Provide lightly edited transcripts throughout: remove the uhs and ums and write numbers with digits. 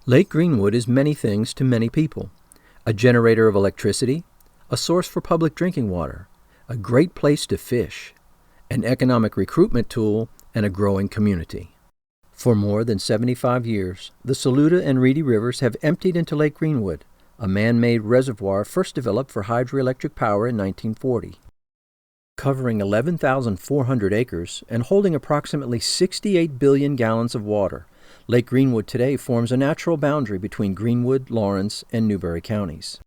Lake Greenwood is many things to many people: a generator of electricity, a source for public drinking water, a great place to fish, an economic recruitment tool, and a growing community. For more than 75 years, the Saluda and Reedy rivers have emptied into Lake Greenwood, a man-made reservoir first developed for hydroelectric power in 1940. Covering 11,400 acres and holding approximately 68 billion gallons of water, Lake Greenwood today forms a natural boundary between Greenwood, Lawrence, and Newberry counties.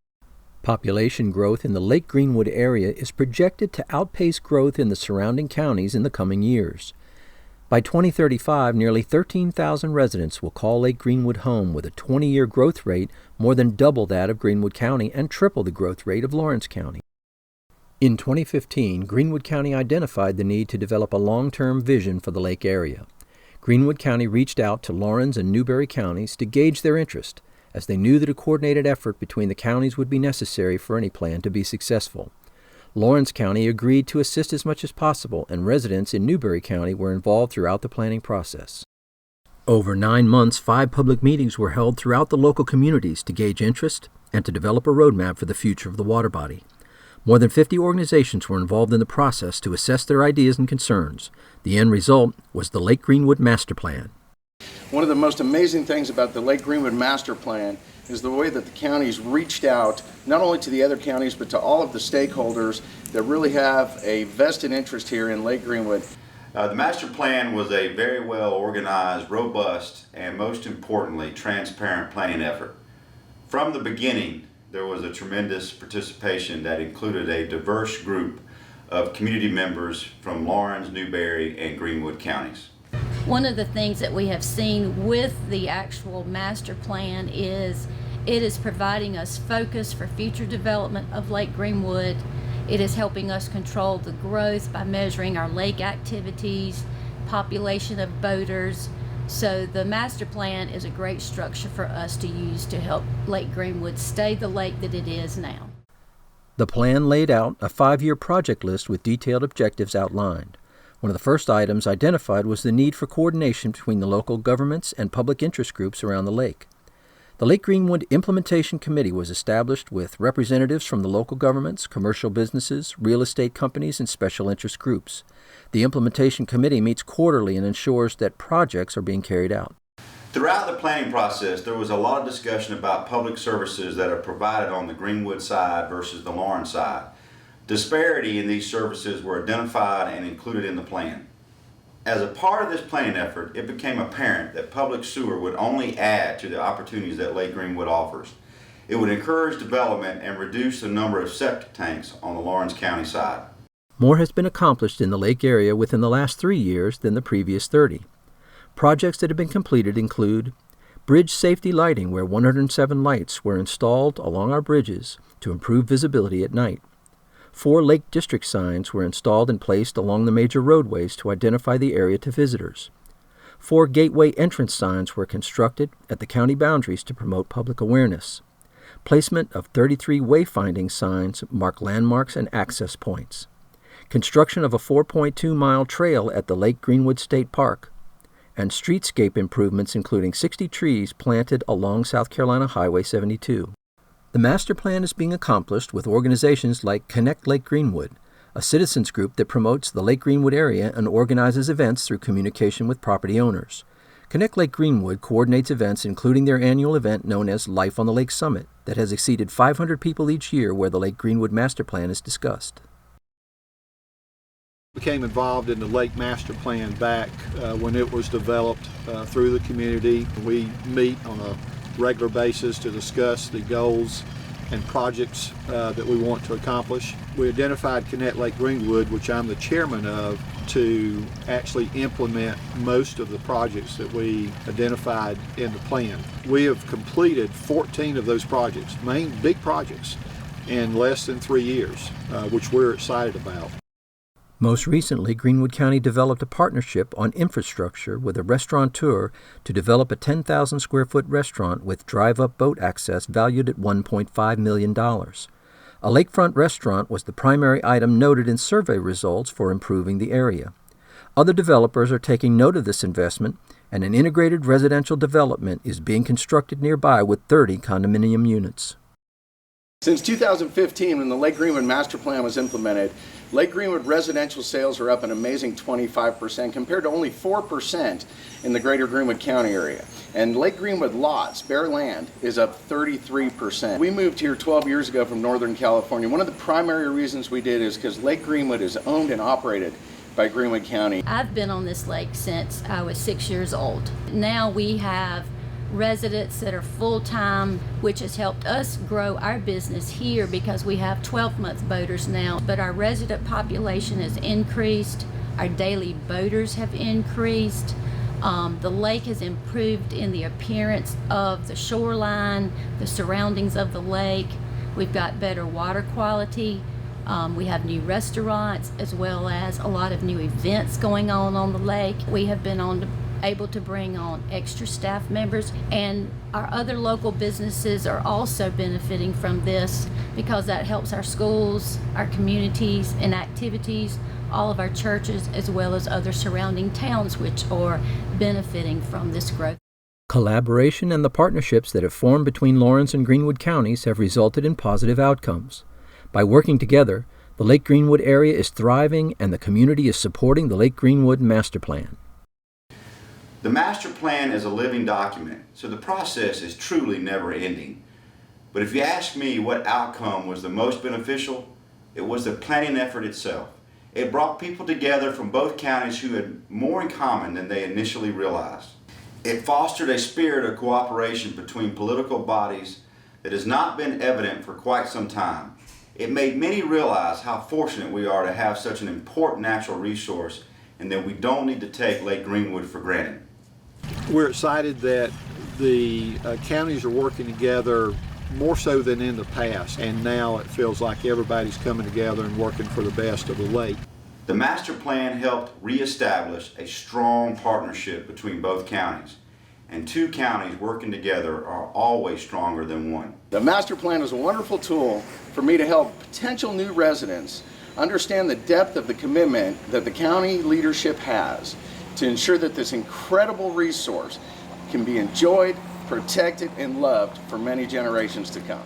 Population growth in the Lake Greenwood area is projected to outpace growth in the surrounding counties in the coming years. By 2035, nearly 13,000 residents will call Lake Greenwood home, with a 20-year growth rate more than double that of Greenwood County and triple the growth rate of Lawrence County. In 2015, Greenwood County identified the need to develop a long-term vision for the lake area. Greenwood County reached out to Lawrence and Newberry counties to gauge their interest, as they knew that a coordinated effort between the counties would be necessary for any plan to be successful. Lawrence County agreed to assist as much as possible, and residents in Newberry County were involved throughout the planning process. Over 9 months, 5 public meetings were held throughout the local communities to gauge interest and to develop a roadmap for the future of the water body. More than 50 organizations were involved in the process to assess their ideas and concerns. The end result was the Lake Greenwood Master Plan. One of the most amazing things about the Lake Greenwood Master Plan is the way that the counties reached out, not only to the other counties, but to all of the stakeholders that really have a vested interest here in Lake Greenwood. The master plan was a very well organized, robust, and most importantly, transparent planning effort. From the beginning, there was a tremendous participation that included a diverse group of community members from Lawrence, Newberry, and Greenwood counties. One of the things that we have seen with the actual master plan is it is providing us focus for future development of Lake Greenwood. It is helping us control the growth by measuring our lake activities, population of boaters. So the master plan is a great structure for us to use to help Lake Greenwood stay the lake that it is now. The plan laid out a 5-year project list with detailed objectives outlined. One of the first items identified was the need for coordination between the local governments and public interest groups around the lake. The Lake Greenwood Implementation Committee was established with representatives from the local governments, commercial businesses, real estate companies, and special interest groups. The Implementation Committee meets quarterly and ensures that projects are being carried out. Throughout the planning process, there was a lot of discussion about public services that are provided on the Greenwood side versus the Lawrence side. Disparity in these services were identified and included in the plan. As a part of this planning effort, it became apparent that public sewer would only add to the opportunities that Lake Greenwood offers. It would encourage development and reduce the number of septic tanks on the Lawrence County side. More has been accomplished in the lake area within the last 3 years than the previous 30. Projects that have been completed include bridge safety lighting, where 107 lights were installed along our bridges to improve visibility at night. 4 Lake District signs were installed and placed along the major roadways to identify the area to visitors. 4 gateway entrance signs were constructed at the county boundaries to promote public awareness. Placement of 33 wayfinding signs mark landmarks and access points. Construction of a 4.2-mile trail at the Lake Greenwood State Park. And streetscape improvements including 60 trees planted along South Carolina Highway 72. The master plan is being accomplished with organizations like Connect Lake Greenwood, a citizens group that promotes the Lake Greenwood area and organizes events through communication with property owners. Connect Lake Greenwood coordinates events including their annual event known as Life on the Lake Summit that has exceeded 500 people each year, where the Lake Greenwood master plan is discussed. Became involved in the Lake Master Plan back when it was developed through the community. We meet on a regular basis to discuss the goals and projects that we want to accomplish. We identified Connect Lake Greenwood, which I'm the chairman of, to actually implement most of the projects that we identified in the plan. We have completed 14 of those projects, main big projects, in less than 3 years, which we're excited about. Most recently, Greenwood County developed a partnership on infrastructure with a restaurateur to develop a 10,000 square foot restaurant with drive-up boat access valued at $1.5 million. A lakefront restaurant was the primary item noted in survey results for improving the area. Other developers are taking note of this investment, and an integrated residential development is being constructed nearby with 30 condominium units. Since 2015, when the Lake Greenwood Master Plan was implemented, Lake Greenwood residential sales are up an amazing 25% compared to only 4% in the greater Greenwood County area. And Lake Greenwood lots, bare land, is up 33%. We moved here 12 years ago from Northern California. One of the primary reasons we did is because Lake Greenwood is owned and operated by Greenwood County. I've been on this lake since I was 6 years old. Now we have residents that are full-time, which has helped us grow our business here because we have 12-month boaters now. But our resident population has increased. Our daily boaters have increased. The lake has improved in the appearance of the shoreline, the surroundings of the lake. We've got better water quality. We have new restaurants as well as a lot of new events going on the lake. We have been able to bring on extra staff members, and our other local businesses are also benefiting from this because that helps our schools, our communities and activities, all of our churches, as well as other surrounding towns which are benefiting from this growth. Collaboration and the partnerships that have formed between Lawrence and Greenwood counties have resulted in positive outcomes. By working together, the Lake Greenwood area is thriving and the community is supporting the Lake Greenwood Master Plan. The master plan is a living document, so the process is truly never ending. But if you ask me what outcome was the most beneficial, it was the planning effort itself. It brought people together from both counties who had more in common than they initially realized. It fostered a spirit of cooperation between political bodies that has not been evident for quite some time. It made many realize how fortunate we are to have such an important natural resource and that we don't need to take Lake Greenwood for granted. We're excited that the counties are working together more so than in the past, and now it feels like everybody's coming together and working for the best of the lake. The master plan helped reestablish a strong partnership between both counties, and two counties working together are always stronger than one. The master plan is a wonderful tool for me to help potential new residents understand the depth of the commitment that the county leadership has to ensure that this incredible resource can be enjoyed, protected, and loved for many generations to come.